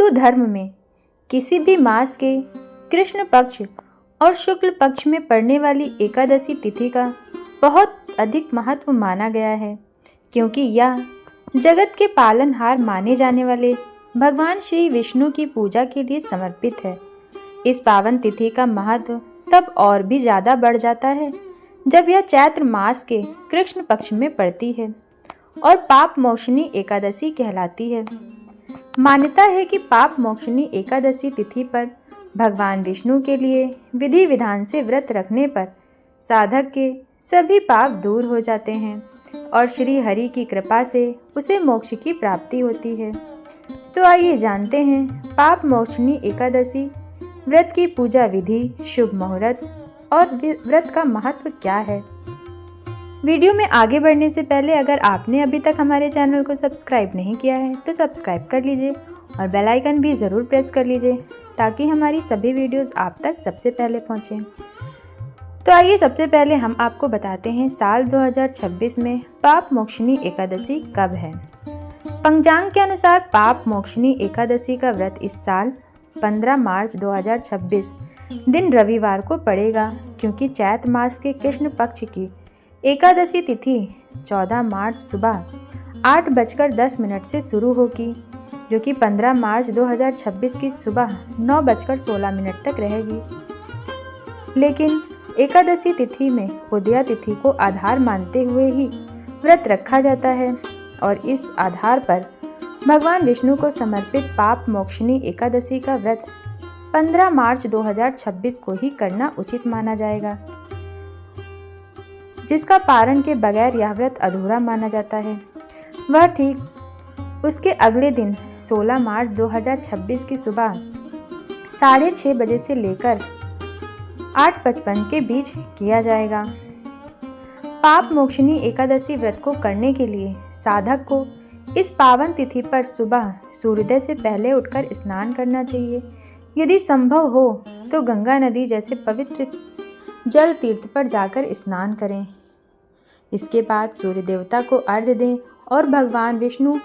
हिंदू धर्म में किसी भी मास के कृष्ण पक्ष और शुक्ल पक्ष में पड़ने वाली एकादशी तिथि का बहुत अधिक महत्व माना गया है, क्योंकि यह जगत के पालनहार माने जाने वाले भगवान श्री विष्णु की पूजा के लिए समर्पित है। इस पावन तिथि का महत्व तब और भी ज़्यादा बढ़ जाता है जब यह चैत्र मास के कृष्ण पक्ष में पड़ती है और पाप मोक्षिणी एकादशी कहलाती है। मान्यता है कि पाप मोक्षिणी एकादशी तिथि पर भगवान विष्णु के लिए विधि विधान से व्रत रखने पर साधक के सभी पाप दूर हो जाते हैं और श्री हरि की कृपा से उसे मोक्ष की प्राप्ति होती है। तो आइए जानते हैं पाप मोक्षिणी एकादशी व्रत की पूजा विधि, शुभ मुहूर्त और व्रत का महत्व क्या है। वीडियो में आगे बढ़ने से पहले अगर आपने अभी तक हमारे चैनल को सब्सक्राइब नहीं किया है तो सब्सक्राइब कर लीजिए और बेल आइकन भी ज़रूर प्रेस कर लीजिए ताकि हमारी सभी वीडियोस आप तक सबसे पहले पहुंचें। तो आइए सबसे पहले हम आपको बताते हैं साल 2026 में पाप मोक्षिणी एकादशी कब है। पंचांग के अनुसार पाप मोक्षिणी एकादशी का व्रत इस साल 15 मार्च 2026 दिन रविवार को पड़ेगा, क्योंकि चैत्र मास के कृष्ण पक्ष की एकादशी तिथि 14 मार्च सुबह 8:10 से शुरू होगी, जो कि 15 मार्च 2026 की सुबह 9:16 तक रहेगी। लेकिन एकादशी तिथि में उदया तिथि को आधार मानते हुए ही व्रत रखा जाता है और इस आधार पर भगवान विष्णु को समर्पित पाप मोक्षिणी एकादशी का व्रत 15 मार्च 2026 को ही करना उचित माना जाएगा, जिसका पारण के बगैर यह व्रत अधूरा माना जाता है। वह ठीक उसके अगले दिन 16 मार्च 2026 की सुबह 6:30 बजे से लेकर 8:55 के बीच किया जाएगा। पाप मोक्षिणी एकादशी व्रत को करने के लिए साधक को इस पावन तिथि पर सुबह सूर्योदय से पहले उठकर स्नान करना चाहिए। यदि संभव हो तो गंगा नदी जैसे पवित्र जल तीर्थ पर जाकर स्नान करें। इसके बाद सूर्य देवता को अर्घ्य दें और भगवान विष्णु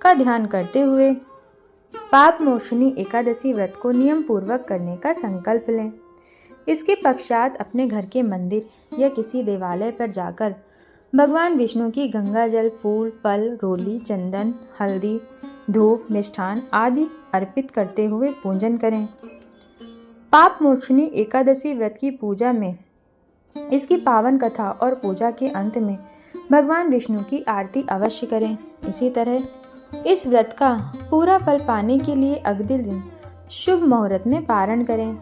का ध्यान करते हुए पाप मोक्षिणी एकादशी व्रत को नियम पूर्वक करने का संकल्प लें। इसके पश्चात अपने घर के मंदिर या किसी देवालय पर जाकर भगवान विष्णु की गंगा जल, फूल, फल, रोली, चंदन, हल्दी, धूप, मिष्ठान आदि अर्पित करते हुए पूजन करें। पाप मोक्षिणी एकादशी व्रत की पूजा में इसकी पावन कथा और पूजा के अंत में भगवान विष्णु की आरती अवश्य करें। इसी तरह इस व्रत का पूरा फल पाने के लिए अगले दिन शुभ मुहूर्त में पारण करें।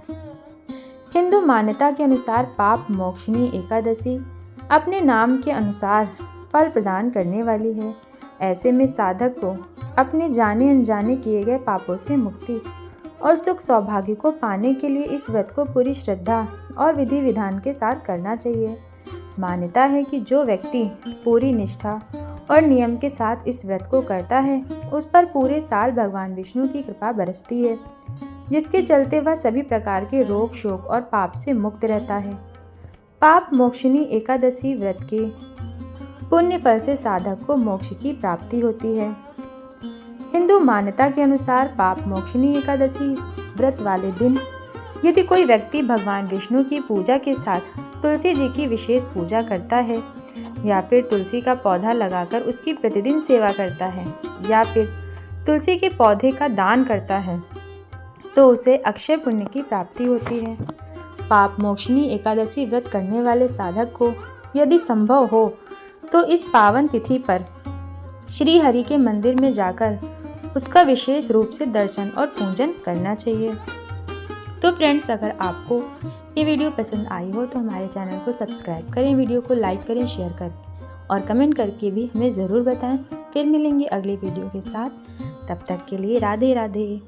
हिंदू मान्यता के अनुसार पाप मोक्षिणी एकादशी अपने नाम के अनुसार फल प्रदान करने वाली है। ऐसे में साधक को अपने जाने अनजाने किए गए पापों से मुक्ति और सुख सौभाग्य को पाने के लिए इस व्रत को पूरी श्रद्धा और विधि विधान के साथ करना चाहिए। मान्यता है कि जो व्यक्ति पूरी निष्ठा और नियम के साथ इस व्रत को करता है उस पर पूरे साल भगवान विष्णु की कृपा बरसती है, जिसके चलते वह सभी प्रकार के रोग, शोक और पाप से मुक्त रहता है। पाप मोक्षिणी एकादशी व्रत के पुण्य फल से साधक को मोक्ष की प्राप्ति होती है। हिंदू मान्यता के अनुसार पाप मोक्षिणी एकादशी व्रत वाले दिन यदि कोई व्यक्ति भगवान विष्णु की पूजा के साथ तुलसी जी की विशेष पूजा करता है या फिर तुलसी का पौधा लगाकर उसकी प्रतिदिन सेवा करता है या फिर तुलसी के पौधे का दान करता है तो उसे अक्षय पुण्य की प्राप्ति होती है। पाप मोक्षिणी एकादशी व्रत करने वाले साधक को यदि संभव हो तो इस पावन तिथि पर श्री हरि के मंदिर में जाकर उसका विशेष रूप से दर्शन और पूजन करना चाहिए। तो फ्रेंड्स, अगर आपको ये वीडियो पसंद आई हो तो हमारे चैनल को सब्सक्राइब करें, वीडियो को लाइक करें, शेयर करें और कमेंट करके भी हमें ज़रूर बताएं। फिर मिलेंगे अगली वीडियो के साथ, तब तक के लिए राधे राधे।